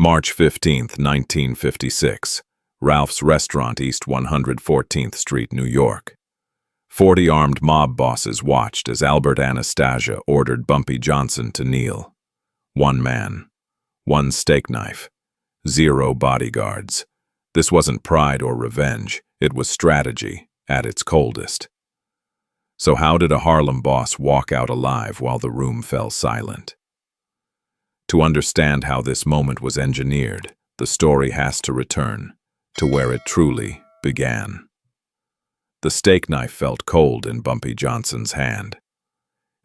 March 15, 1956. Ralph's Restaurant, East 114th Street, New York. 40 armed mob bosses watched as Albert Anastasia ordered Bumpy Johnson to kneel. One man. One steak knife. 0 bodyguards. This wasn't pride or revenge. It was strategy at its coldest. So how did a Harlem boss walk out alive while the room fell silent? To understand how this moment was engineered, the story has to return to where it truly began. The steak knife felt cold in Bumpy Johnson's hand.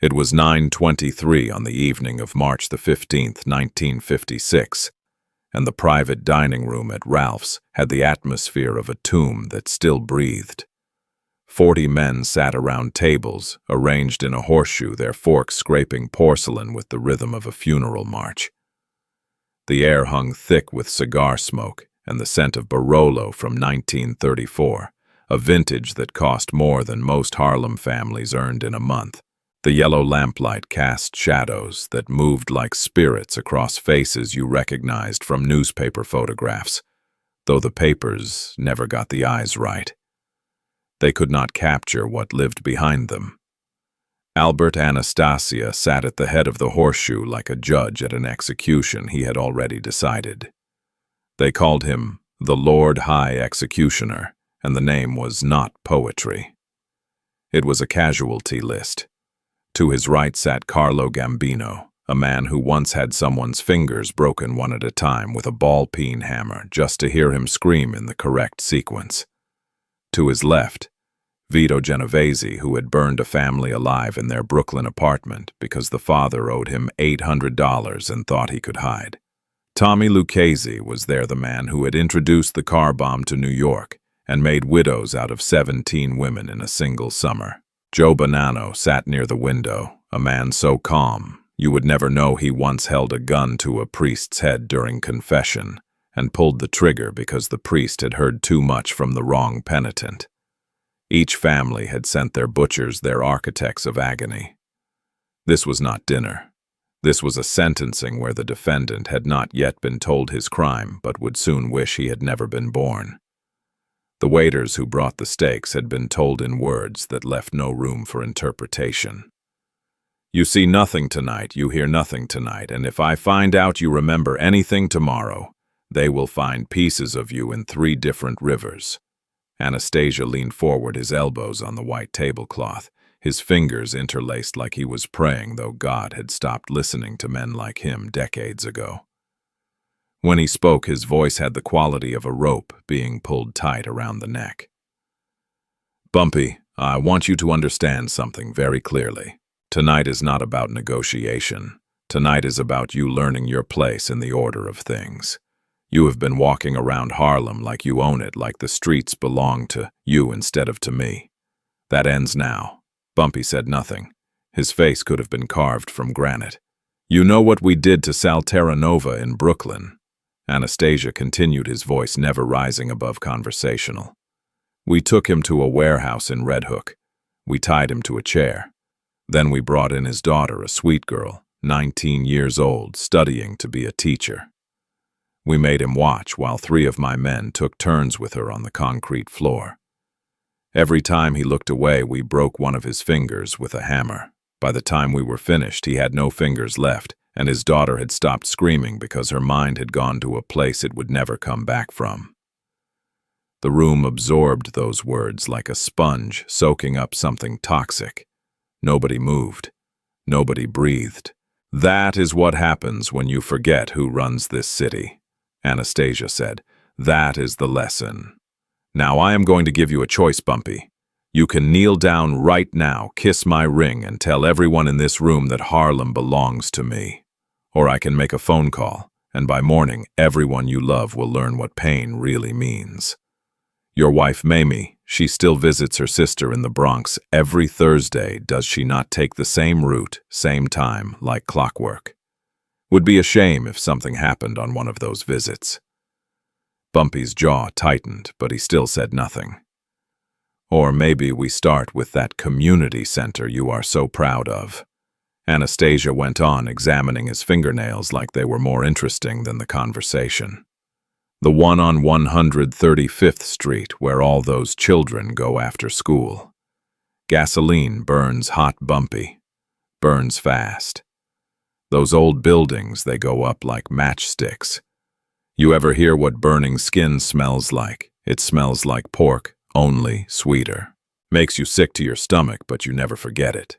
It was 9:23 on the evening of March 15, 1956, and the private dining room at Ralph's had the atmosphere of a tomb that still breathed. 40 men sat around tables, arranged in a horseshoe, their forks scraping porcelain with the rhythm of a funeral march. The air hung thick with cigar smoke and the scent of Barolo from 1934, a vintage that cost more than most Harlem families earned in a month. The yellow lamplight cast shadows that moved like spirits across faces you recognized from newspaper photographs, though the papers never got the eyes right. They could not capture what lived behind them. Albert Anastasia sat at the head of the horseshoe like a judge at an execution he had already decided. They called him the Lord High Executioner, and the name was not poetry. It was a casualty list. To his right sat Carlo Gambino, a man who once had someone's fingers broken one at a time with a ball-peen hammer just to hear him scream in the correct sequence. To his left, Vito Genovese, who had burned a family alive in their Brooklyn apartment because the father owed him $800 and thought he could hide. Tommy Lucchese was there, the man who had introduced the car bomb to New York and made widows out of 17 women in a single summer. Joe Bonanno sat near the window, a man so calm you would never know he once held a gun to a priest's head during confession and pulled the trigger because the priest had heard too much from the wrong penitent. Each family had sent their butchers their architects of agony. This was not dinner. This was a sentencing where the defendant had not yet been told his crime but would soon wish he had never been born. The waiters who brought the steaks had been told in words that left no room for interpretation. You see nothing tonight, you hear nothing tonight, and if I find out you remember anything tomorrow, they will find pieces of you in 3 different rivers. Anastasia leaned forward, his elbows on the white tablecloth, his fingers interlaced like he was praying, though God had stopped listening to men like him decades ago. When he spoke, his voice had the quality of a rope being pulled tight around the neck. Bumpy, I want you to understand something very clearly. Tonight is not about negotiation. Tonight is about you learning your place in the order of things. You have been walking around Harlem like you own it, like the streets belong to you instead of to me. That ends now. Bumpy said nothing. His face could have been carved from granite. You know what we did to Sal Terranova in Brooklyn? Anastasia continued, his voice never rising above conversational. We took him to a warehouse in Red Hook. We tied him to a chair. Then we brought in his daughter, a sweet girl, 19 years old, studying to be a teacher. We made him watch while 3 of my men took turns with her on the concrete floor. Every time he looked away, we broke one of his fingers with a hammer. By the time we were finished, he had no fingers left, and his daughter had stopped screaming because her mind had gone to a place it would never come back from. The room absorbed those words like a sponge soaking up something toxic. Nobody moved. Nobody breathed. That is what happens when you forget who runs this city, Anastasia said. That is the lesson. Now I am going to give you a choice, Bumpy. You can kneel down right now, kiss my ring, and tell everyone in this room that Harlem belongs to me. Or I can make a phone call, and by morning, everyone you love will learn what pain really means. Your wife, Mamie, she still visits her sister in the Bronx every Thursday. Does she not take the same route, same time, like clockwork? Would be a shame if something happened on one of those visits. Bumpy's jaw tightened, but he still said nothing. Or maybe we start with that community center you are so proud of. Anastasia went on, examining his fingernails like they were more interesting than the conversation. The one on 135th Street where all those children go after school. Gasoline burns hot, bumpy. Burns fast. Those old buildings, they go up like matchsticks. You ever hear what burning skin smells like? It smells like pork, only sweeter. Makes you sick to your stomach, but you never forget it.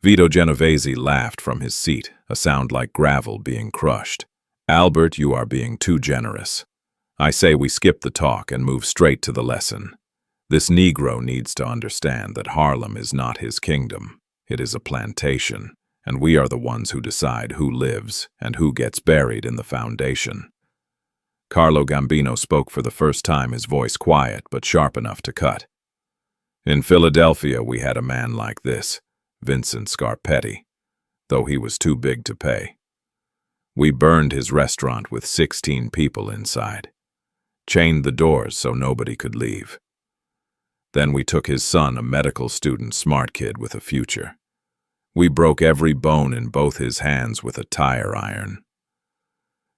Vito Genovese laughed from his seat, a sound like gravel being crushed. Albert, you are being too generous. I say we skip the talk and move straight to the lesson. This Negro needs to understand that Harlem is not his kingdom. It is a plantation, and we are the ones who decide who lives and who gets buried in the foundation. Carlo Gambino spoke for the first time, his voice quiet but sharp enough to cut. In Philadelphia we had a man like this, Vincent Scarpetti, though he was too big to pay. We burned his restaurant with 16 people inside. Chained the doors so nobody could leave. Then we took his son, a medical student, smart kid with a future. We broke every bone in both his hands with a tire iron.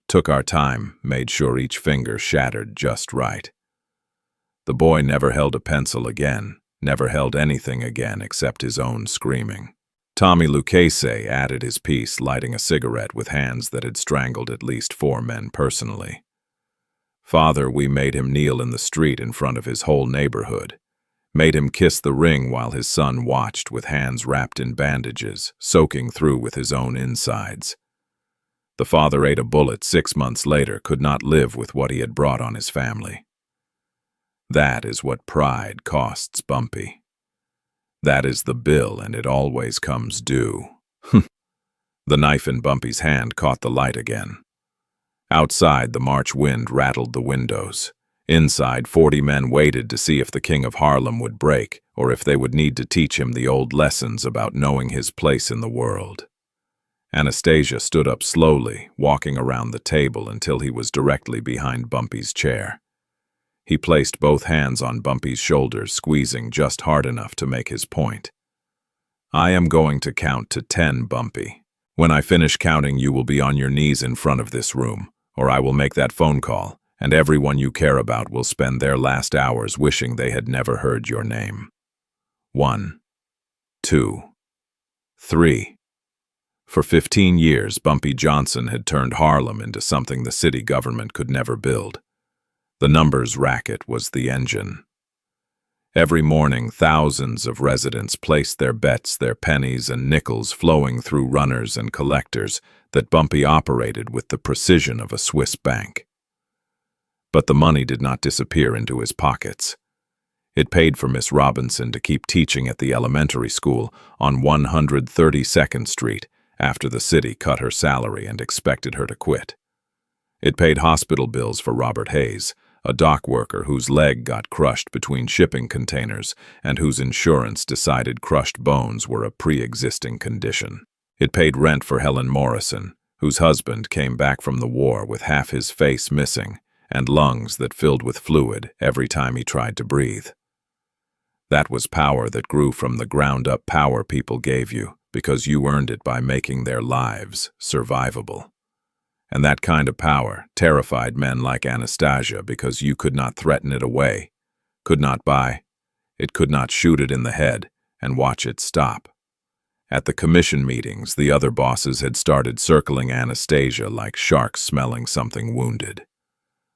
Took our time, made sure each finger shattered just right. The boy never held a pencil again, never held anything again except his own screaming. Tommy Lucchese added his piece, lighting a cigarette with hands that had strangled at least 4 men personally. Father, we made him kneel in the street in front of his whole neighborhood. Made him kiss the ring while his son watched with hands wrapped in bandages, soaking through with his own insides. The father ate a bullet 6 months later, could not live with what he had brought on his family. That is what pride costs, Bumpy. That is the bill, and it always comes due. The knife in Bumpy's hand caught the light again. Outside, the March wind rattled the windows. Inside, 40 men waited to see if the king of Harlem would break, or if they would need to teach him the old lessons about knowing his place in the world. Anastasia stood up slowly, walking around the table until he was directly behind Bumpy's chair. He placed both hands on Bumpy's shoulders, squeezing just hard enough to make his point. I am going to count to 10, Bumpy. When I finish counting, you will be on your knees in front of this room, or I will make that phone call, and everyone you care about will spend their last hours wishing they had never heard your name. 1, 2, 3. For 15 years, Bumpy Johnson had turned Harlem into something the city government could never build. The numbers racket was the engine. Every morning, thousands of residents placed their bets, their pennies and nickels flowing through runners and collectors that Bumpy operated with the precision of a Swiss bank. But the money did not disappear into his pockets. It paid for Miss Robinson to keep teaching at the elementary school on 132nd Street after the city cut her salary and expected her to quit. It paid hospital bills for Robert Hayes, a dock worker whose leg got crushed between shipping containers and whose insurance decided crushed bones were a pre-existing condition. It paid rent for Helen Morrison, whose husband came back from the war with half his face missing and lungs that filled with fluid every time he tried to breathe. That was power that grew from the ground-up power people gave you because you earned it by making their lives survivable. And that kind of power terrified men like Anastasia because you could not threaten it away, could not buy, it could not shoot it in the head and watch it stop. At the commission meetings, the other bosses had started circling Anastasia like sharks smelling something wounded.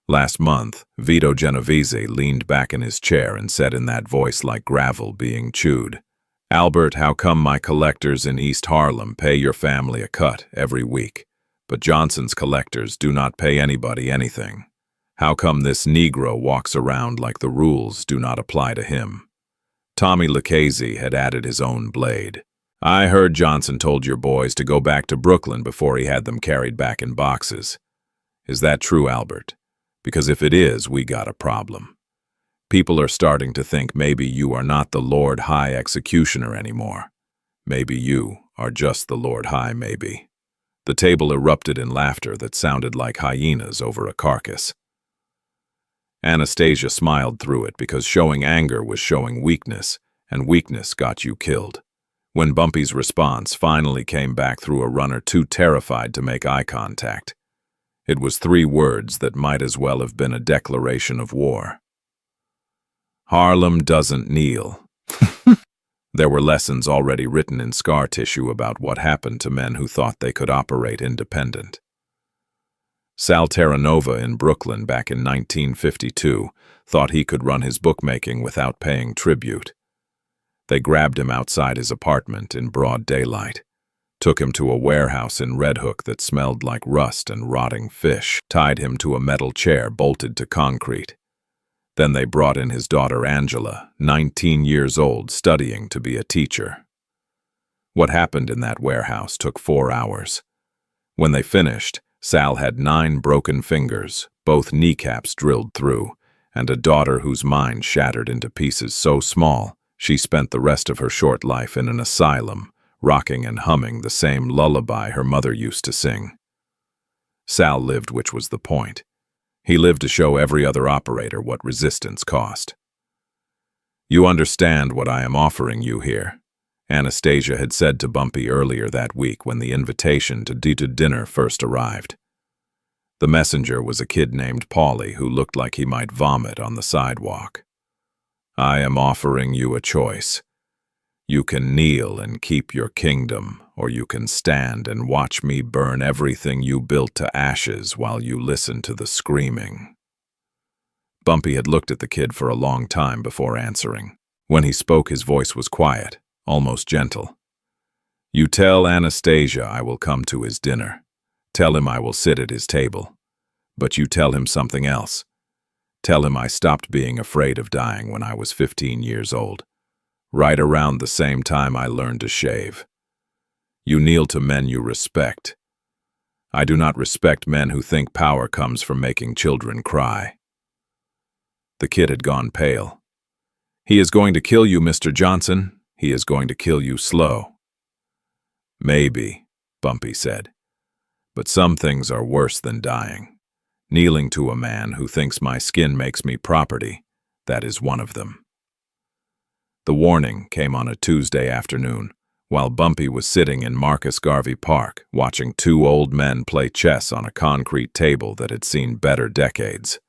Last month, Vito Genovese leaned back in his chair and said in that voice like gravel being chewed, Albert, how come my collectors in East Harlem pay your family a cut every week, but Johnson's collectors do not pay anybody anything? How come this Negro walks around like the rules do not apply to him? Tommy Lucchese had added his own blade. I heard Johnson told your boys to go back to Brooklyn before he had them carried back in boxes. Is that true, Albert? Because if it is, we got a problem. People are starting to think maybe you are not the Lord High Executioner anymore. Maybe you are just the Lord High, maybe. The table erupted in laughter that sounded like hyenas over a carcass. Anastasia smiled through it because showing anger was showing weakness, and weakness got you killed. When Bumpy's response finally came back through a runner too terrified to make eye contact, it was 3 words that might as well have been a declaration of war. Harlem doesn't kneel. There were lessons already written in scar tissue about what happened to men who thought they could operate independent. Sal Terranova in Brooklyn back in 1952 thought he could run his bookmaking without paying tribute. They grabbed him outside his apartment in broad daylight, took him to a warehouse in Red Hook that smelled like rust and rotting fish, tied him to a metal chair bolted to concrete. Then they brought in his daughter Angela, 19 years old, studying to be a teacher. What happened in that warehouse took 4 hours. When they finished, Sal had 9 broken fingers, both kneecaps drilled through, and a daughter whose mind shattered into pieces so small she spent the rest of her short life in an asylum, rocking and humming the same lullaby her mother used to sing. Sal lived, which was the point. He lived to show every other operator what resistance cost. "You understand what I am offering you here," Anastasia had said to Bumpy earlier that week when the invitation to dinner first arrived. The messenger was a kid named Paulie who looked like he might vomit on the sidewalk. "I am offering you a choice. You can kneel and keep your kingdom, or you can stand and watch me burn everything you built to ashes while you listen to the screaming." Bumpy had looked at the kid for a long time before answering. When he spoke, his voice was quiet, almost gentle. "You tell Anastasia I will come to his dinner. Tell him I will sit at his table. But you tell him something else. Tell him I stopped being afraid of dying when I was 15 years old, right around the same time I learned to shave. You kneel to men you respect. I do not respect men who think power comes from making children cry." The kid had gone pale. "He is going to kill you, Mr. Johnson. He is going to kill you slow." "Maybe," Bumpy said. "But some things are worse than dying. Kneeling to a man who thinks my skin makes me property, that is one of them." The warning came on a Tuesday afternoon, while Bumpy was sitting in Marcus Garvey Park, watching 2 old men play chess on a concrete table that had seen better decades.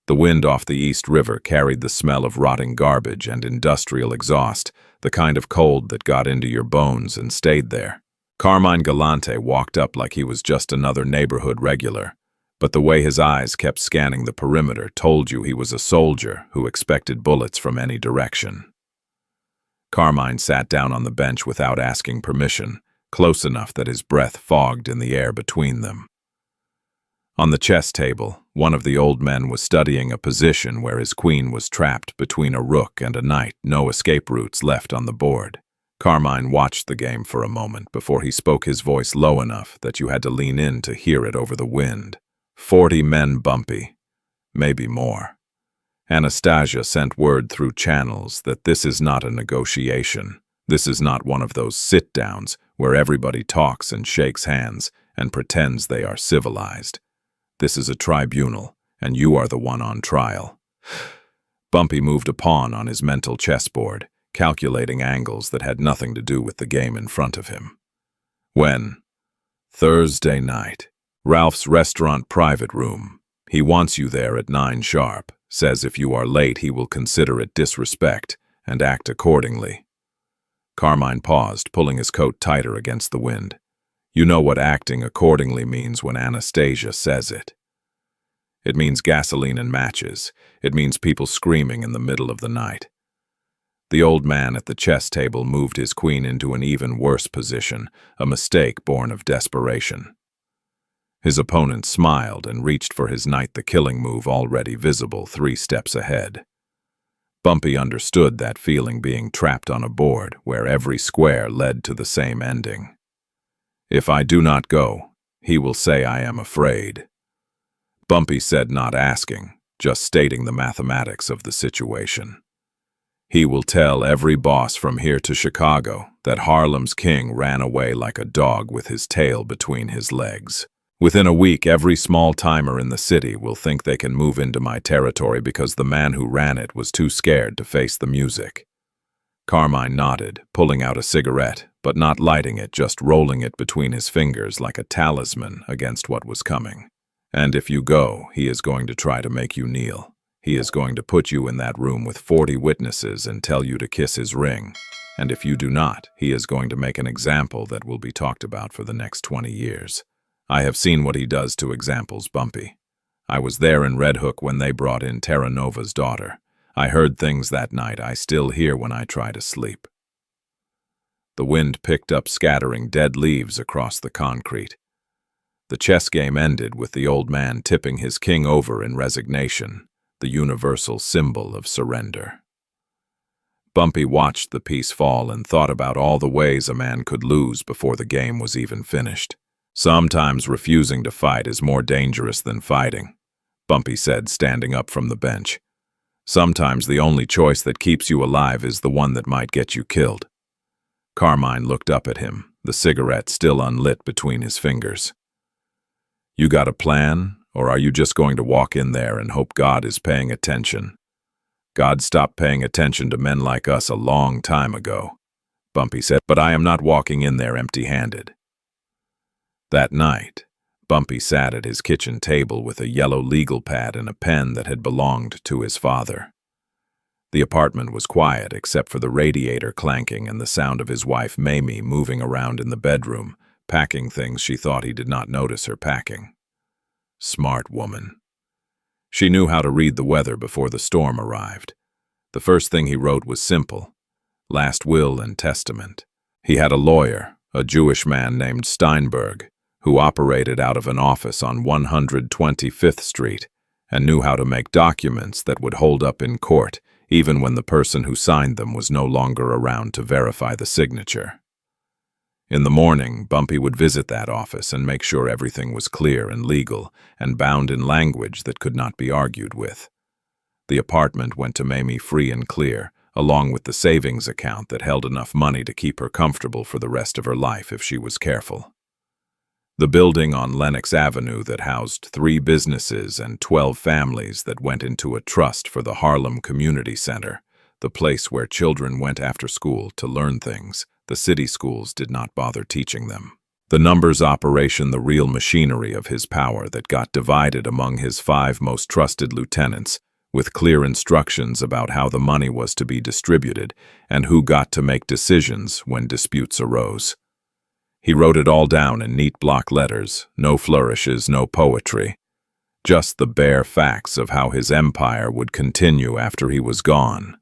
The wind off the East River carried the smell of rotting garbage and industrial exhaust, the kind of cold that got into your bones and stayed there. Carmine Galante walked up like he was just another neighborhood regular, but the way his eyes kept scanning the perimeter told you he was a soldier who expected bullets from any direction. Carmine sat down on the bench without asking permission, close enough that his breath fogged in the air between them. On the chess table, one of the old men was studying a position where his queen was trapped between a rook and a knight, no escape routes left on the board. Carmine watched the game for a moment before he spoke, his voice low enough that you had to lean in to hear it over the wind. 40 men, Bumpy. Maybe more. Anastasia sent word through channels that this is not a negotiation. This is not one of those sit-downs where everybody talks and shakes hands and pretends they are civilized. This is a tribunal, and you are the one on trial. Bumpy moved a pawn on his mental chessboard, calculating angles that had nothing to do with the game in front of him. When? Thursday night. Ralph's restaurant private room. He wants you there at 9 sharp. Says if you are late, he will consider it disrespect and act accordingly. Carmine paused, pulling his coat tighter against the wind. You know what acting accordingly means when Anastasia says it. It means gasoline and matches. It means people screaming in the middle of the night. The old man at the chess table moved his queen into an even worse position, a mistake born of desperation. His opponent smiled and reached for his knight, the killing move already visible 3 steps ahead. Bumpy understood that feeling, being trapped on a board where every square led to the same ending. If I do not go, he will say I am afraid. Bumpy said, not asking, just stating the mathematics of the situation. He will tell every boss from here to Chicago that Harlem's king ran away like a dog with his tail between his legs. Within a week, every small-timer in the city will think they can move into my territory because the man who ran it was too scared to face the music. Carmine nodded, pulling out a cigarette, but not lighting it, just rolling it between his fingers like a talisman against what was coming. And if you go, he is going to try to make you kneel. He is going to put you in that room with 40 witnesses and tell you to kiss his ring. And if you do not, he is going to make an example that will be talked about for the next 20 years. I have seen what he does to examples, Bumpy. I was there in Red Hook when they brought in Terra Nova's daughter. I heard things that night I still hear when I try to sleep. The wind picked up, scattering dead leaves across the concrete. The chess game ended with the old man tipping his king over in resignation, the universal symbol of surrender. Bumpy watched the piece fall and thought about all the ways a man could lose before the game was even finished. Sometimes refusing to fight is more dangerous than fighting, Bumpy said, standing up from the bench. Sometimes the only choice that keeps you alive is the one that might get you killed. Carmine looked up at him, the cigarette still unlit between his fingers. You got a plan, or are you just going to walk in there and hope God is paying attention? God stopped paying attention to men like us a long time ago, Bumpy said, but I am not walking in there empty-handed. That night, Bumpy sat at his kitchen table with a yellow legal pad and a pen that had belonged to his father. The apartment was quiet except for the radiator clanking and the sound of his wife Mamie moving around in the bedroom, packing things she thought he did not notice her packing. Smart woman. She knew how to read the weather before the storm arrived. The first thing he wrote was simple: last will and testament. He had a lawyer, a Jewish man named Steinberg, who operated out of an office on 125th Street and knew how to make documents that would hold up in court even when the person who signed them was no longer around to verify the signature. In the morning, Bumpy would visit that office and make sure everything was clear and legal and bound in language that could not be argued with. The apartment went to Mamie free and clear, along with the savings account that held enough money to keep her comfortable for the rest of her life if she was careful. The building on Lenox Avenue that housed 3 businesses and 12 families that went into a trust for the Harlem Community Center, the place where children went after school to learn things the city schools did not bother teaching them. The numbers operation, the real machinery of his power that got divided among his 5 most trusted lieutenants, with clear instructions about how the money was to be distributed and who got to make decisions when disputes arose. He wrote it all down in neat block letters, no flourishes, no poetry. Just the bare facts of how his empire would continue after he was gone.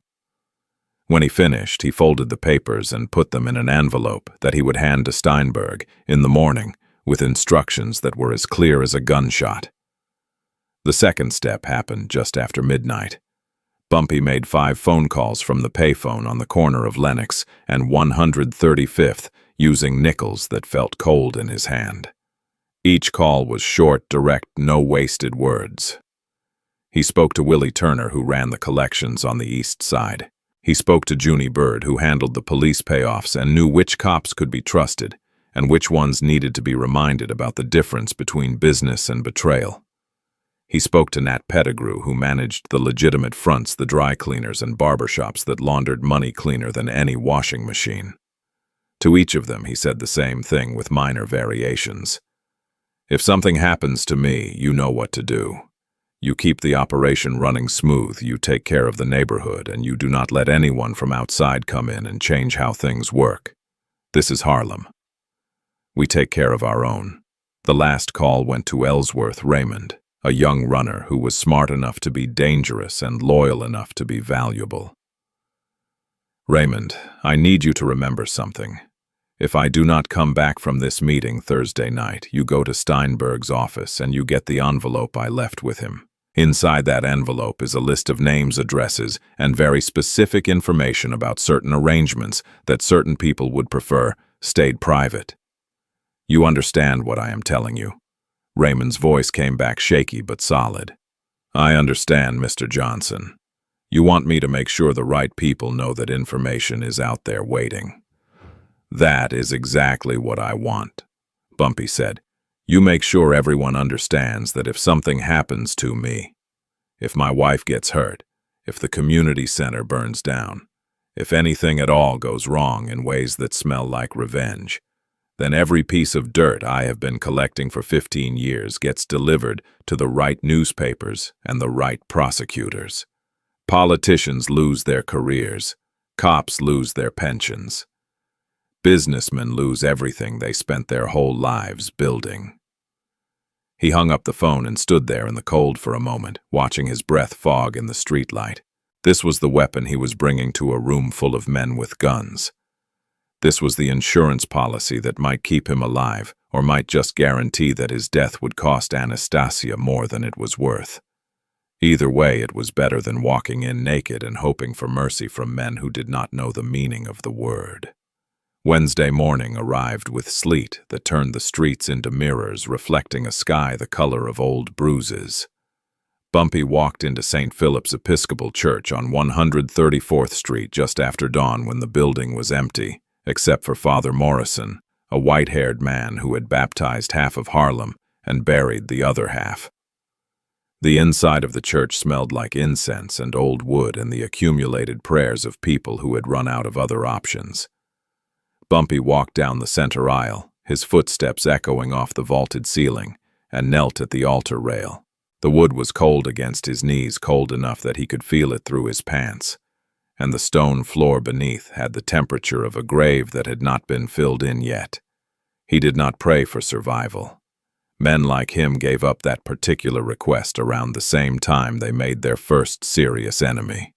When he finished, he folded the papers and put them in an envelope that he would hand to Steinberg in the morning with instructions that were as clear as a gunshot. The second step happened just after midnight. Bumpy made 5 phone calls from the payphone on the corner of Lenox and 135th using nickels that felt cold in his hand. Each call was short, direct, no wasted words. He spoke to Willie Turner, who ran the collections on the east side. He spoke to Junie Bird, who handled the police payoffs and knew which cops could be trusted and which ones needed to be reminded about the difference between business and betrayal. He spoke to Nat Pettigrew, who managed the legitimate fronts, the dry cleaners and barbershops that laundered money cleaner than any washing machine. To each of them he said the same thing with minor variations. If something happens to me, you know what to do. You keep the operation running smooth, you take care of the neighborhood, and you do not let anyone from outside come in and change how things work. This is Harlem. We take care of our own. The last call went to Ellsworth Raymond, a young runner who was smart enough to be dangerous and loyal enough to be valuable. Raymond, I need you to remember something. If I do not come back from this meeting Thursday night, you go to Steinberg's office and you get the envelope I left with him. Inside that envelope is a list of names, addresses, and very specific information about certain arrangements that certain people would prefer stayed private. You understand what I am telling you? Raymond's voice came back shaky but solid. I understand, Mr. Johnson. You want me to make sure the right people know that information is out there waiting. That is exactly what I want, Bumpy said. You make sure everyone understands that if something happens to me, if my wife gets hurt, if the community center burns down, If anything at all goes wrong in ways that smell like revenge, then every piece of dirt I have been collecting for 15 years gets delivered to the right newspapers and the right prosecutors. Politicians lose their careers. Cops lose their pensions. Businessmen lose everything they spent their whole lives building. He hung up the phone and stood there in the cold for a moment, watching his breath fog in the streetlight. This was the weapon he was bringing to a room full of men with guns. This was the insurance policy that might keep him alive, or might just guarantee that his death would cost Anastasia more than it was worth. Either way, it was better than walking in naked and hoping for mercy from men who did not know the meaning of the word. Wednesday morning arrived with sleet that turned the streets into mirrors, reflecting a sky the color of old bruises. Bumpy walked into St. Philip's Episcopal Church on 134th Street just after dawn when the building was empty, except for Father Morrison, a white-haired man who had baptized half of Harlem and buried the other half. The inside of the church smelled like incense and old wood and the accumulated prayers of people who had run out of other options. Bumpy walked down the center aisle, his footsteps echoing off the vaulted ceiling, and knelt at the altar rail. The wood was cold against his knees, cold enough that he could feel it through his pants, and the stone floor beneath had the temperature of a grave that had not been filled in yet. He did not pray for survival. Men like him gave up that particular request around the same time they made their first serious enemy.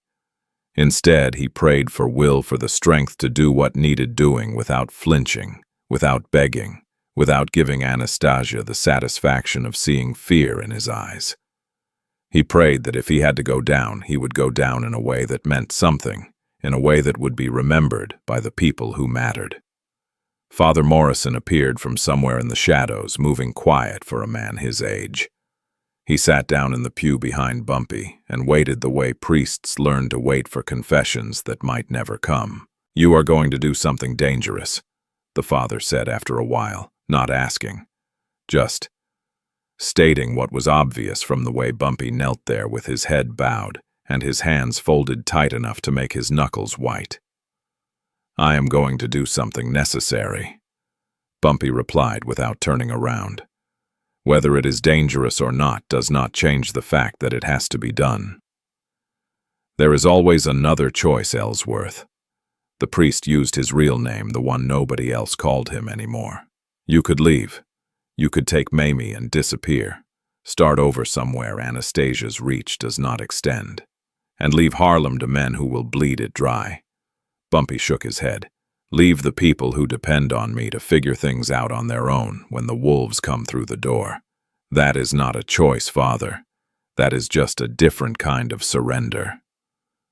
Instead, he prayed for will, for the strength to do what needed doing without flinching, without begging, without giving Anastasia the satisfaction of seeing fear in his eyes. He prayed that if he had to go down, he would go down in a way that meant something, in a way that would be remembered by the people who mattered. Father Morrison appeared from somewhere in the shadows, moving quiet for a man his age. He sat down in the pew behind Bumpy and waited the way priests learn to wait for confessions that might never come. "You are going to do something dangerous," the father said after a while, not asking, just stating what was obvious from the way Bumpy knelt there with his head bowed and his hands folded tight enough to make his knuckles white. "I am going to do something necessary," Bumpy replied without turning around. "Whether it is dangerous or not does not change the fact that it has to be done. There is always another choice, Ellsworth." The priest used his real name, the one nobody else called him anymore. "You could leave. You could take Mamie and disappear, start over somewhere Anastasia's reach does not extend, and leave Harlem to men who will bleed it dry." Bumpy shook his head. "Leave the people who depend on me to figure things out on their own when the wolves come through the door. That is not a choice, Father. That is just a different kind of surrender."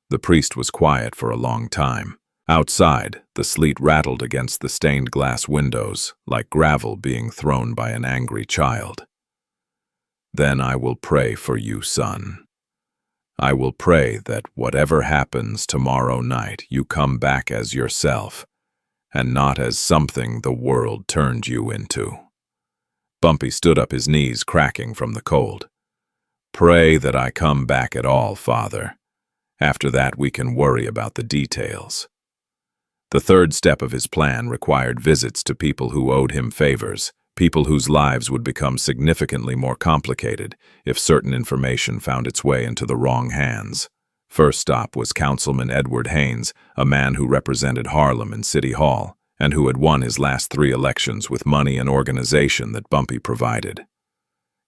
The priest was quiet for a long time. Outside, the sleet rattled against the stained glass windows, like gravel being thrown by an angry child. "Then I will pray for you, son. I will pray that whatever happens tomorrow night, you come back as yourself, and not as something the world turned you into." Bumpy stood up, his knees cracking from the cold. "Pray that I come back at all, Father. After that, we can worry about the details." The third step of his plan required visits to people who owed him favors, people whose lives would become significantly more complicated if certain information found its way into the wrong hands. First stop was Councilman Edward Haynes, a man who represented Harlem in City Hall, and who had won his last 3 elections with money and organization that Bumpy provided.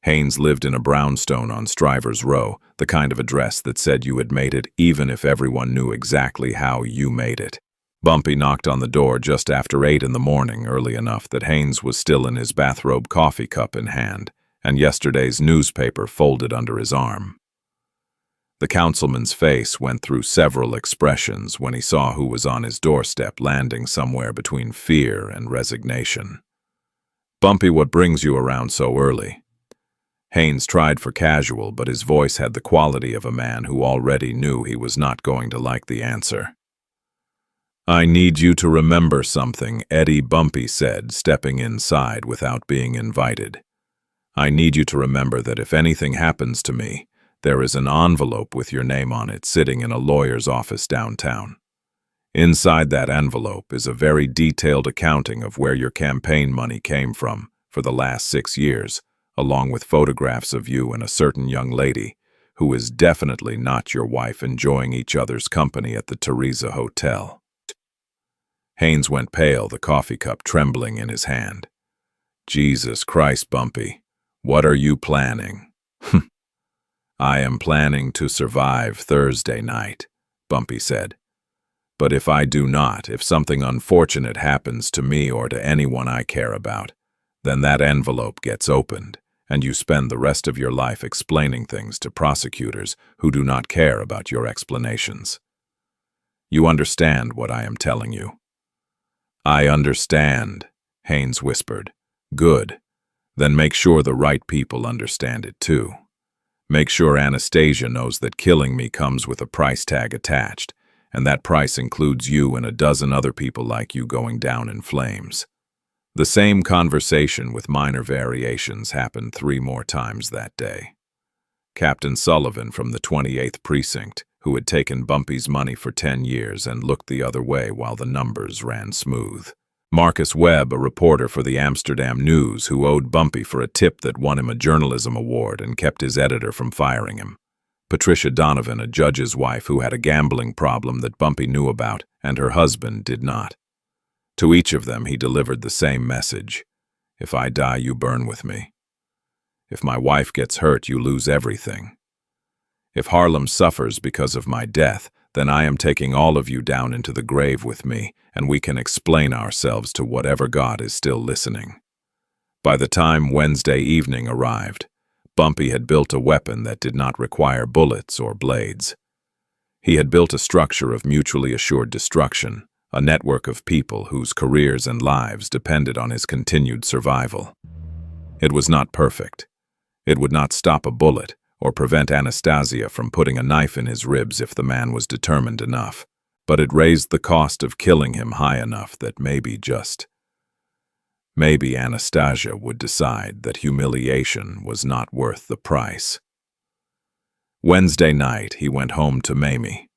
Haynes lived in a brownstone on Strivers Row, the kind of address that said you had made it even if everyone knew exactly how you made it. Bumpy knocked on the door just after 8 in the morning, early enough that Haynes was still in his bathrobe, coffee cup in hand, and yesterday's newspaper folded under his arm. The councilman's face went through several expressions when he saw who was on his doorstep, landing somewhere between fear and resignation. "Bumpy, what brings you around so early?" Haynes tried for casual, but his voice had the quality of a man who already knew he was not going to like the answer. "I need you to remember something," Eddie Bumpy said, stepping inside without being invited. "I need you to remember that if anything happens to me, there is an envelope with your name on it sitting in a lawyer's office downtown. Inside that envelope is a very detailed accounting of where your campaign money came from for the last 6 years, along with photographs of you and a certain young lady, who is definitely not your wife, enjoying each other's company at the Teresa Hotel. Haynes went pale, the coffee cup trembling in his hand. Jesus Christ, Bumpy, what are you planning? I am planning to survive Thursday night, Bumpy said. But if I do not, if something unfortunate happens to me or to anyone I care about, then that envelope gets opened, and you spend the rest of your life explaining things to prosecutors who do not care about your explanations. You understand what I am telling you? I understand, Haynes whispered. Good. Then make sure the right people understand it too. Make sure Anastasia knows that killing me comes with a price tag attached, and that price includes you and a dozen other people like you going down in flames. The same conversation with minor variations happened 3 more times that day. Captain Sullivan from the 28th Precinct, who had taken Bumpy's money for 10 years and looked the other way while the numbers ran smooth. Marcus Webb, a reporter for the Amsterdam News, who owed Bumpy for a tip that won him a journalism award and kept his editor from firing him. Patricia Donovan, a judge's wife who had a gambling problem that Bumpy knew about and her husband did not. To each of them he delivered the same message. If I die, you burn with me. If my wife gets hurt, you lose everything. If Harlem suffers because of my death, then I am taking all of you down into the grave with me, and we can explain ourselves to whatever God is still listening. By the time Wednesday evening arrived, Bumpy had built a weapon that did not require bullets or blades. He had built a structure of mutually assured destruction, a network of people whose careers and lives depended on his continued survival. It was not perfect. It would not stop a bullet or prevent Anastasia from putting a knife in his ribs if the man was determined enough, but it raised the cost of killing him high enough that maybe Anastasia would decide that humiliation was not worth the price. Wednesday night, he went home to Mamie.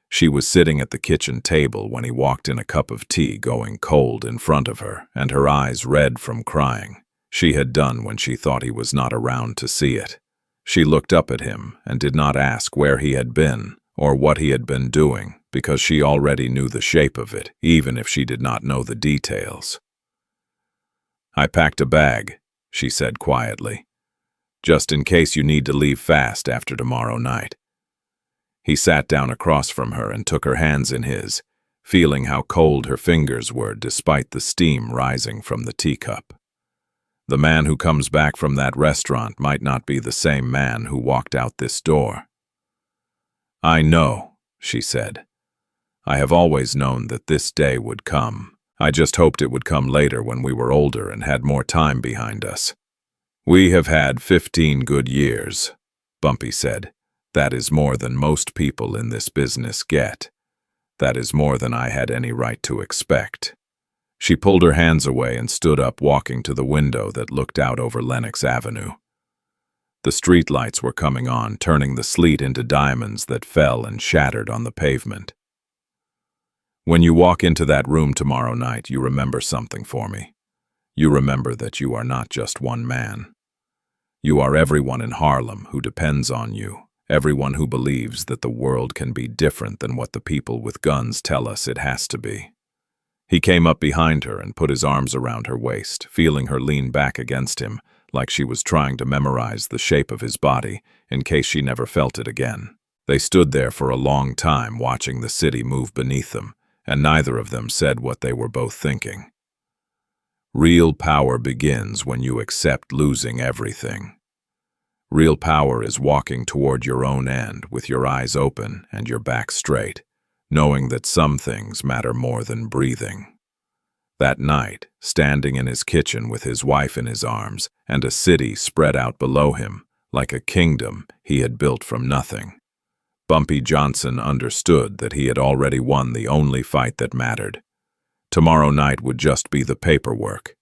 She was sitting at the kitchen table when he walked in, a cup of tea going cold in front of her, and her eyes red from crying. She had done when she thought he was not around to see it. She looked up at him and did not ask where he had been or what he had been doing, because she already knew the shape of it, even if she did not know the details. I packed a bag, she said quietly, just in case you need to leave fast after tomorrow night. He sat down across from her and took her hands in his, feeling how cold her fingers were despite the steam rising from the teacup. The man who comes back from that restaurant might not be the same man who walked out this door. I know, she said. I have always known that this day would come. I just hoped it would come later when we were older and had more time behind us. We have had 15 good years, Bumpy said. That is more than most people in this business get. That is more than I had any right to expect. She pulled her hands away and stood up, walking to the window that looked out over Lenox Avenue. The street lights were coming on, turning the sleet into diamonds that fell and shattered on the pavement. When you walk into that room tomorrow night, you remember something for me. You remember that you are not just one man. You are everyone in Harlem who depends on you, everyone who believes that the world can be different than what the people with guns tell us it has to be. He came up behind her and put his arms around her waist, feeling her lean back against him, like she was trying to memorize the shape of his body in case she never felt it again. They stood there for a long time, watching the city move beneath them, and neither of them said what they were both thinking. Real power begins when you accept losing everything. Real power is walking toward your own end with your eyes open and your back straight, knowing that some things matter more than breathing. That night, standing in his kitchen with his wife in his arms and a city spread out below him, like a kingdom he had built from nothing, Bumpy Johnson understood that he had already won the only fight that mattered. Tomorrow night would just be the paperwork.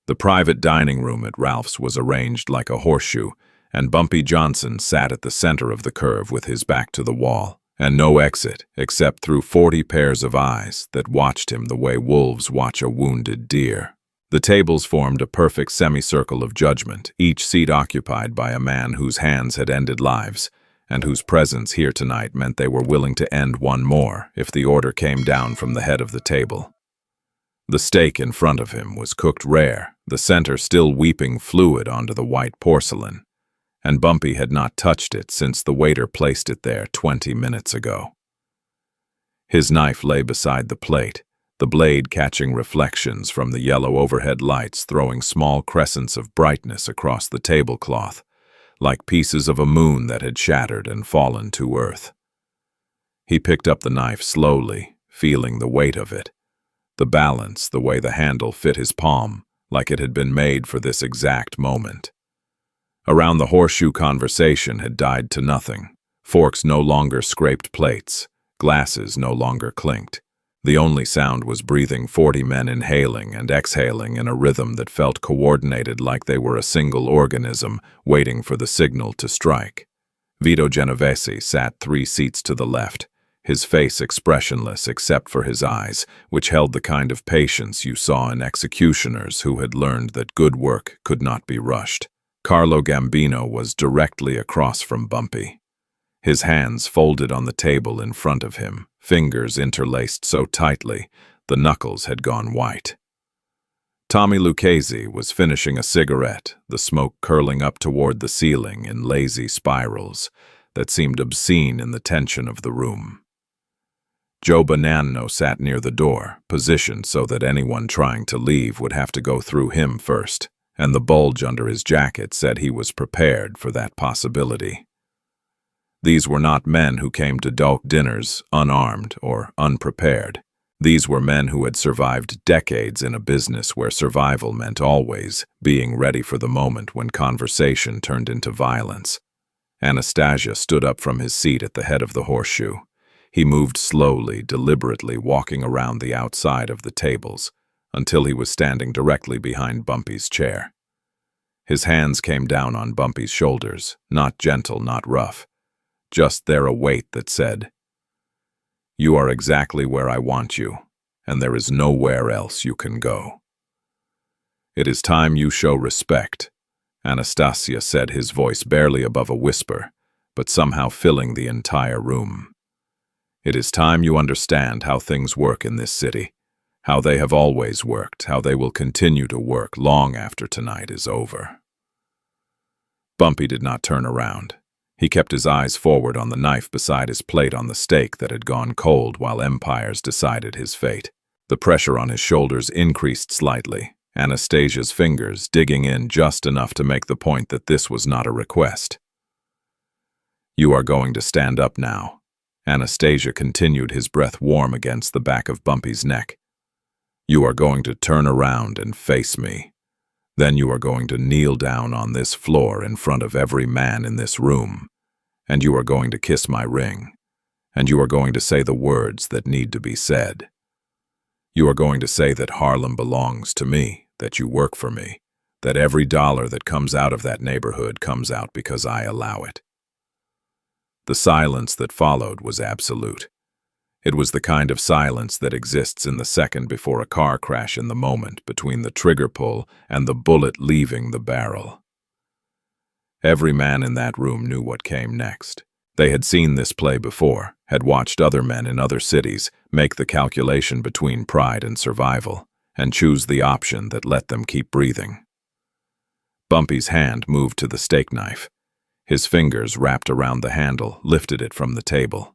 The private dining room at Ralph's was arranged like a horseshoe, and Bumpy Johnson sat at the center of the curve with his back to the wall, and no exit except through 40 pairs of eyes that watched him the way wolves watch a wounded deer. The tables formed a perfect semicircle of judgment, each seat occupied by a man whose hands had ended lives, and whose presence here tonight meant they were willing to end one more if the order came down from the head of the table. The steak in front of him was cooked rare, the center still weeping fluid onto the white porcelain, and Bumpy had not touched it since the waiter placed it there 20 minutes ago. His knife lay beside the plate, the blade catching reflections from the yellow overhead lights, throwing small crescents of brightness across the tablecloth, like pieces of a moon that had shattered and fallen to earth. He picked up the knife slowly, feeling the weight of it, the balance, the way the handle fit his palm, like it had been made for this exact moment. Around the horseshoe, conversation had died to nothing. Forks no longer scraped plates, glasses no longer clinked. The only sound was breathing 40 men inhaling and exhaling in a rhythm that felt coordinated, like they were a single organism waiting for the signal to strike. Vito Genovese sat 3 seats to the left, his face expressionless except for his eyes, which held the kind of patience you saw in executioners who had learned that good work could not be rushed. Carlo Gambino was directly across from Bumpy, his hands folded on the table in front of him, fingers interlaced so tightly the knuckles had gone white. Tommy Lucchese was finishing a cigarette, the smoke curling up toward the ceiling in lazy spirals that seemed obscene in the tension of the room. Joe Bonanno sat near the door, positioned so that anyone trying to leave would have to go through him first, and the bulge under his jacket said he was prepared for that possibility. These were not men who came to dope dinners unarmed or unprepared. These were men who had survived decades in a business where survival meant always being ready for the moment when conversation turned into violence. Anastasia stood up from his seat at the head of the horseshoe. He moved slowly, deliberately, walking around the outside of the tables, until he was standing directly behind Bumpy's chair. His hands came down on Bumpy's shoulders, not gentle, not rough, just there, a weight that said, "You are exactly where I want you, and there is nowhere else you can go. It is time you show respect," Anastasia said, his voice barely above a whisper, but somehow filling the entire room. "It is time you understand how things work in this city. How they have always worked, how they will continue to work long after tonight is over." Bumpy did not turn around. He kept his eyes forward on the knife beside his plate on the steak that had gone cold while empires decided his fate. The pressure on his shoulders increased slightly, Anastasia's fingers digging in just enough to make the point that this was not a request. "You are going to stand up now," Anastasia continued, his breath warm against the back of Bumpy's neck. "You are going to turn around and face me. Then you are going to kneel down on this floor in front of every man in this room, and you are going to kiss my ring, and you are going to say the words that need to be said. You are going to say that Harlem belongs to me, that you work for me, that every dollar that comes out of that neighborhood comes out because I allow it." The silence that followed was absolute. It was the kind of silence that exists in the second before a car crash, in the moment between the trigger pull and the bullet leaving the barrel. Every man in that room knew what came next. They had seen this play before, had watched other men in other cities make the calculation between pride and survival, and choose the option that let them keep breathing. Bumpy's hand moved to the steak knife. His fingers wrapped around the handle, lifted it from the table.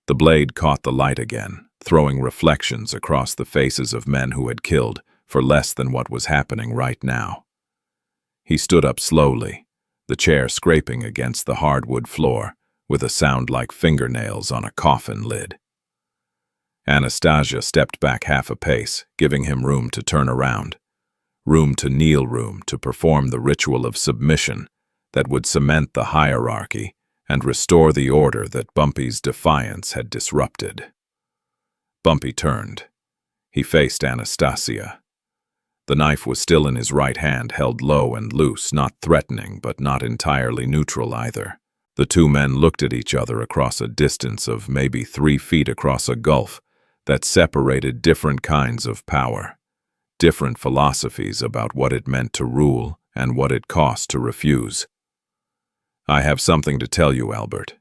The blade caught the light again, throwing reflections across the faces of men who had killed for less than what was happening right now. He stood up slowly, the chair scraping against the hardwood floor, with a sound like fingernails on a coffin lid. Anastasia stepped back half a pace, giving him room to turn around. Room to kneel, room to perform the ritual of submission that would cement the hierarchy and restore the order that Bumpy's defiance had disrupted. Bumpy turned. He faced Anastasia. The knife was still in his right hand, held low and loose, not threatening but not entirely neutral either. The two men looked at each other across a distance of maybe 3 feet across a gulf that separated different kinds of power, different philosophies about what it meant to rule and what it cost to refuse. "I have something to tell you, Albert."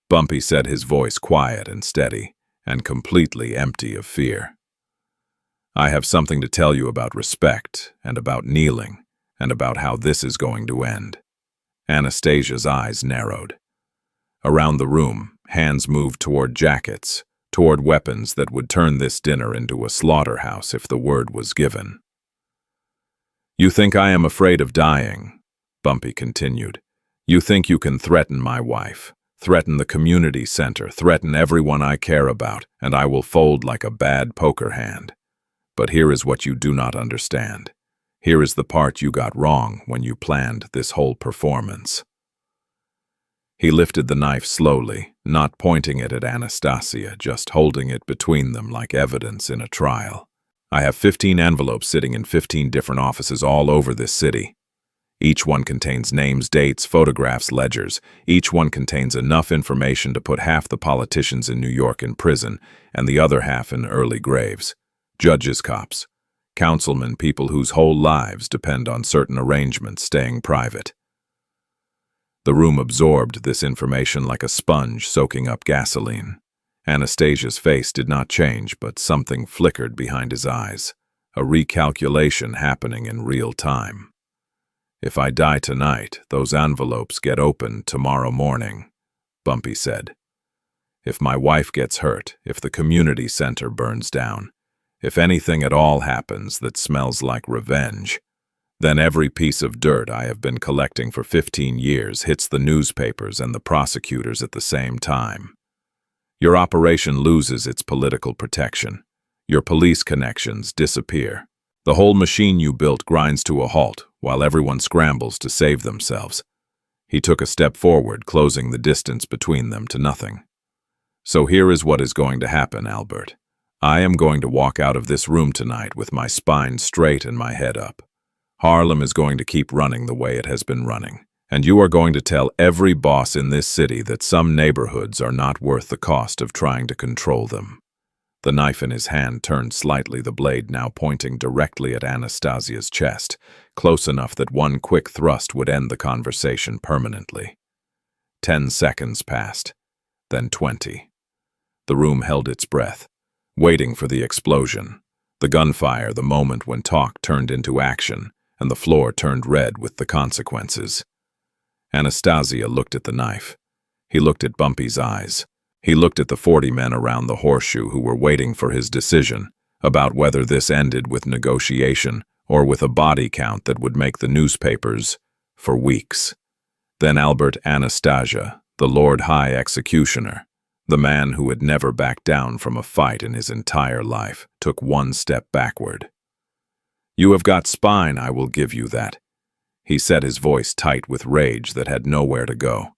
Bumpy said, his voice quiet and steady, and completely empty of fear. "I have something to tell you about respect, and about kneeling, and about how this is going to end." Anastasia's eyes narrowed. Around the room, hands moved toward jackets, toward weapons that would turn this dinner into a slaughterhouse if the word was given. "You think I am afraid of dying," Bumpy continued. "You think you can threaten my wife, threaten the community center, threaten everyone I care about, and I will fold like a bad poker hand. But here is what you do not understand. Here is the part you got wrong when you planned this whole performance." He lifted the knife slowly, not pointing it at Anastasia, just holding it between them like evidence in a trial. "I have 15 envelopes sitting in 15 different offices all over this city. Each one contains names, dates, photographs, ledgers. Each one contains enough information to put half the politicians in New York in prison and the other half in early graves. Judges, cops, councilmen, people whose whole lives depend on certain arrangements staying private." The room absorbed this information like a sponge soaking up gasoline. Anastasia's face did not change, but something flickered behind his eyes, a recalculation happening in real time. "If I die tonight, those envelopes get opened tomorrow morning," Bumpy said. "If my wife gets hurt, if the community center burns down, if anything at all happens that smells like revenge, then every piece of dirt I have been collecting for 15 years hits the newspapers and the prosecutors at the same time. Your operation loses its political protection. Your police connections disappear. The whole machine you built grinds to a halt while everyone scrambles to save themselves." He took a step forward, closing the distance between them to nothing. "So here is what is going to happen, Albert. I am going to walk out of this room tonight with my spine straight and my head up. Harlem is going to keep running the way it has been running, and you are going to tell every boss in this city that some neighborhoods are not worth the cost of trying to control them." The knife in his hand turned slightly, the blade now pointing directly at Anastasia's chest, close enough that one quick thrust would end the conversation permanently. 10 seconds passed, then 20. The room held its breath, waiting for the explosion, the gunfire, the moment when talk turned into action, and the floor turned red with the consequences. Anastasia looked at the knife. He looked at Bumpy's eyes. He looked at the 40 men around the horseshoe who were waiting for his decision about whether this ended with negotiation or with a body count that would make the newspapers for weeks. Then Albert Anastasia, the Lord High Executioner, the man who had never backed down from a fight in his entire life, took one step backward. "You have got spine, I will give you that," he said, his voice tight with rage that had nowhere to go.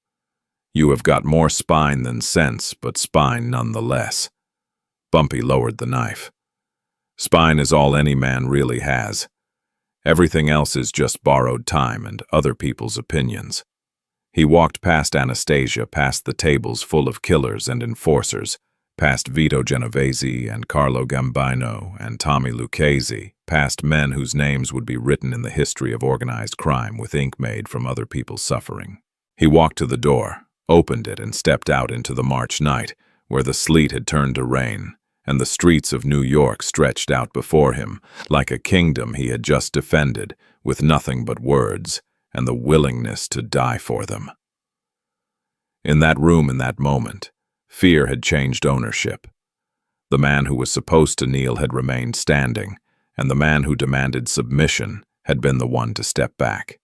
"You have got more spine than sense, but spine nonetheless." Bumpy lowered the knife. "Spine is all any man really has. Everything else is just borrowed time and other people's opinions." He walked past Anastasia, past the tables full of killers and enforcers, past Vito Genovese and Carlo Gambino and Tommy Lucchese, past men whose names would be written in the history of organized crime with ink made from other people's suffering. He walked to the door, opened it, and stepped out into the March night, where the sleet had turned to rain, and the streets of New York stretched out before him, like a kingdom he had just defended, with nothing but words, and the willingness to die for them. In that room, in that moment, fear had changed ownership. The man who was supposed to kneel had remained standing, and the man who demanded submission had been the one to step back.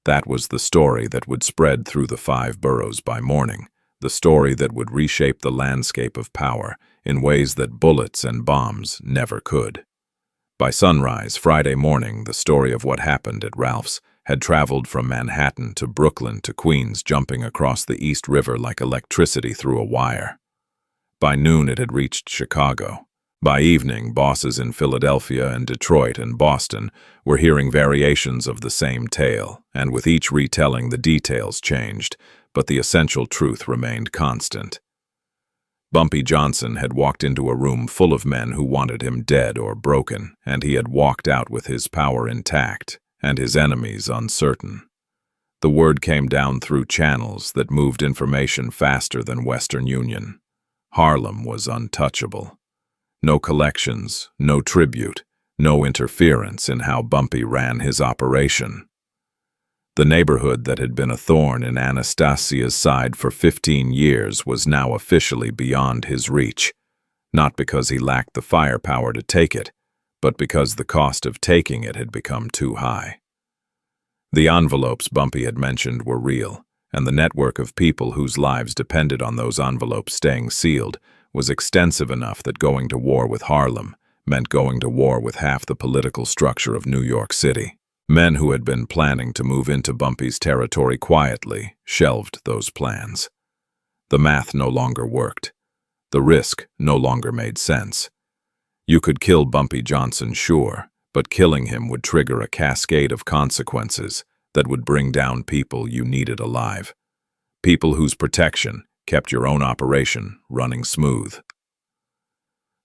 That was the story that would spread through the 5 boroughs by morning, the story that would reshape the landscape of power in ways that bullets and bombs never could. By sunrise Friday morning, the story of what happened at Ralph's had traveled from Manhattan to Brooklyn to Queens, jumping across the East River like electricity through a wire. By noon it had reached Chicago. By evening, bosses in Philadelphia and Detroit and Boston were hearing variations of the same tale, and with each retelling the details changed, but the essential truth remained constant. Bumpy Johnson had walked into a room full of men who wanted him dead or broken, and he had walked out with his power intact and his enemies uncertain. The word came down through channels that moved information faster than Western Union. Harlem was untouchable. No collections, no tribute, no interference in how Bumpy ran his operation. The neighborhood that had been a thorn in Anastasia's side for 15 years was now officially beyond his reach, not because he lacked the firepower to take it, but because the cost of taking it had become too high. The envelopes Bumpy had mentioned were real, and the network of people whose lives depended on those envelopes staying sealed was extensive enough that going to war with Harlem meant going to war with half the political structure of New York City. Men who had been planning to move into Bumpy's territory quietly shelved those plans. The math no longer worked. The risk no longer made sense. You could kill Bumpy Johnson, sure, but killing him would trigger a cascade of consequences that would bring down people you needed alive. People whose protection kept your own operation running smooth.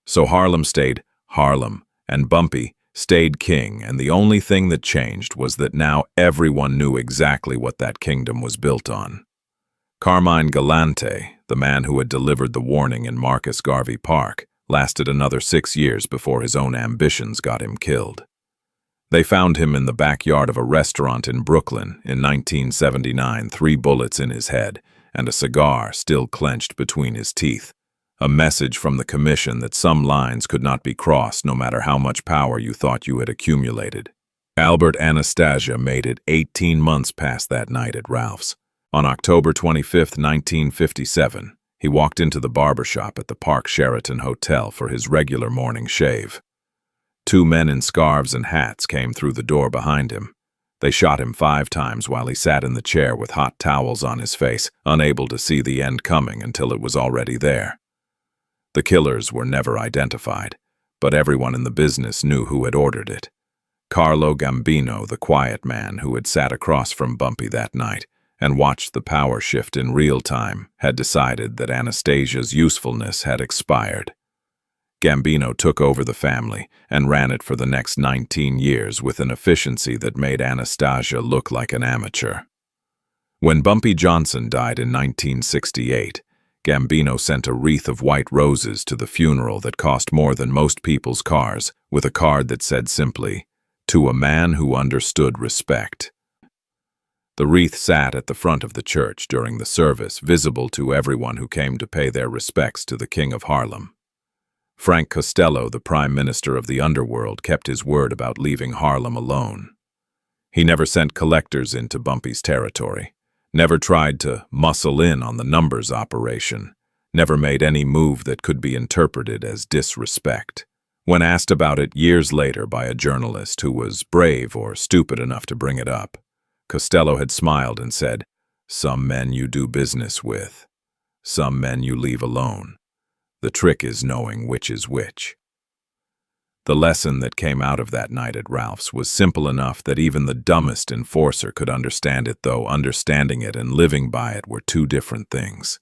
So Harlem stayed Harlem, and Bumpy stayed king, and the only thing that changed was that now everyone knew exactly what that kingdom was built on. Carmine Galante, the man who had delivered the warning in Marcus Garvey Park, lasted another 6 years before his own ambitions got him killed. They found him in the backyard of a restaurant in Brooklyn in 1979, 3 bullets in his head, and a cigar still clenched between his teeth. A message from the commission that some lines could not be crossed no matter how much power you thought you had accumulated. Albert Anastasia made it 18 months past that night at Ralph's. On October 25, 1957, he walked into the barbershop at the Park Sheraton Hotel for his regular morning shave. 2 men in scarves and hats came through the door behind him. They shot him 5 times while he sat in the chair with hot towels on his face, unable to see the end coming until it was already there. The killers were never identified, but everyone in the business knew who had ordered it. Carlo Gambino, the quiet man who had sat across from Bumpy that night and watched the power shift in real time, had decided that Anastasia's usefulness had expired. Gambino took over the family and ran it for the next 19 years with an efficiency that made Anastasia look like an amateur. When Bumpy Johnson died in 1968, Gambino sent a wreath of white roses to the funeral that cost more than most people's cars, with a card that said simply, "To a man who understood respect." The wreath sat at the front of the church during the service, visible to everyone who came to pay their respects to the King of Harlem. Frank Costello, the Prime Minister of the underworld, kept his word about leaving Harlem alone. He never sent collectors into Bumpy's territory, never tried to muscle in on the numbers operation, never made any move that could be interpreted as disrespect. When asked about it years later by a journalist who was brave or stupid enough to bring it up, Costello had smiled and said, "Some men you do business with, some men you leave alone. The trick is knowing which is which." The lesson that came out of that night at Ralph's was simple enough that even the dumbest enforcer could understand it, though understanding it and living by it were 2 different things.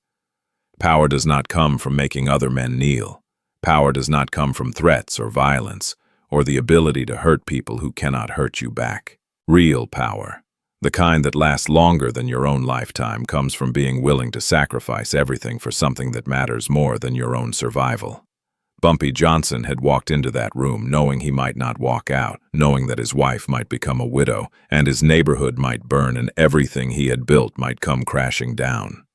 Power does not come from making other men kneel. Power does not come from threats or violence, or the ability to hurt people who cannot hurt you back. Real power, the kind that lasts longer than your own lifetime, comes from being willing to sacrifice everything for something that matters more than your own survival. Bumpy Johnson had walked into that room knowing he might not walk out, knowing that his wife might become a widow, and his neighborhood might burn and everything he had built might come crashing down.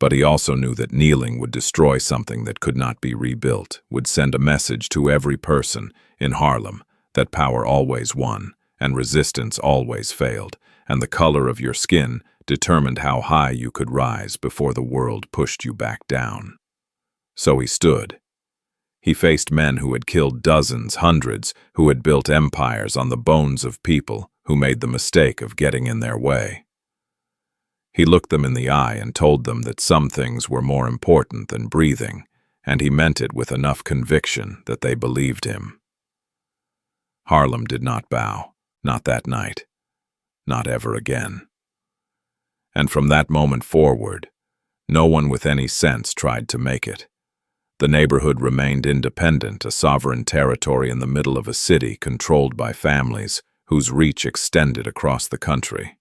But he also knew that kneeling would destroy something that could not be rebuilt, would send a message to every person in Harlem that power always won, and resistance always failed, and the color of your skin determined how high you could rise before the world pushed you back down. So he stood. He faced men who had killed dozens, hundreds, who had built empires on the bones of people who made the mistake of getting in their way. He looked them in the eye and told them that some things were more important than breathing, and he meant it with enough conviction that they believed him. Harlem did not bow, not that night, not ever again. And from that moment forward, no one with any sense tried to make it. The neighborhood remained independent, a sovereign territory in the middle of a city controlled by families whose reach extended across the country.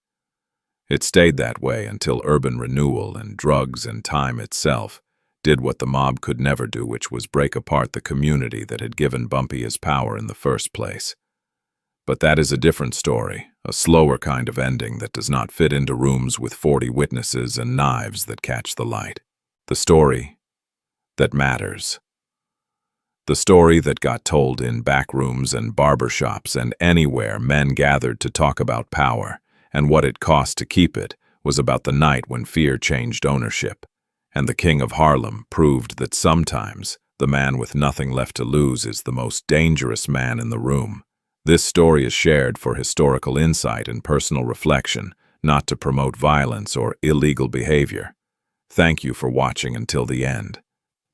It stayed that way until urban renewal and drugs and time itself did what the mob could never do, which was break apart the community that had given Bumpy his power in the first place. But that is a different story, a slower kind of ending that does not fit into rooms with 40 witnesses and knives that catch the light. The story that matters. The story that got told in back rooms and barbershops and anywhere men gathered to talk about power and what it cost to keep it was about the night when fear changed ownership, and the king of Harlem proved that sometimes the man with nothing left to lose is the most dangerous man in the room. This story is shared for historical insight and personal reflection, not to promote violence or illegal behavior. Thank you for watching until the end.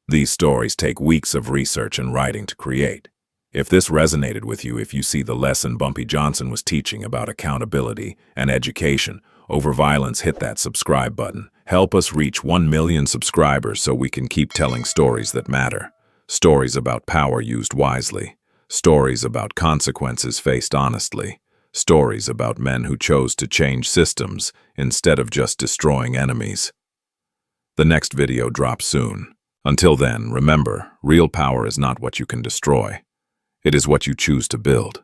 These stories take weeks of research and writing to create. If this resonated with you, if you see the lesson Bumpy Johnson was teaching about accountability and education over violence, hit that subscribe button. Help us reach 1 million subscribers so we can keep telling stories that matter. Stories about power used wisely. Stories about consequences faced honestly. Stories about men who chose to change systems instead of just destroying enemies. The next video drops soon. Until then, remember, real power is not what you can destroy. It is what you choose to build.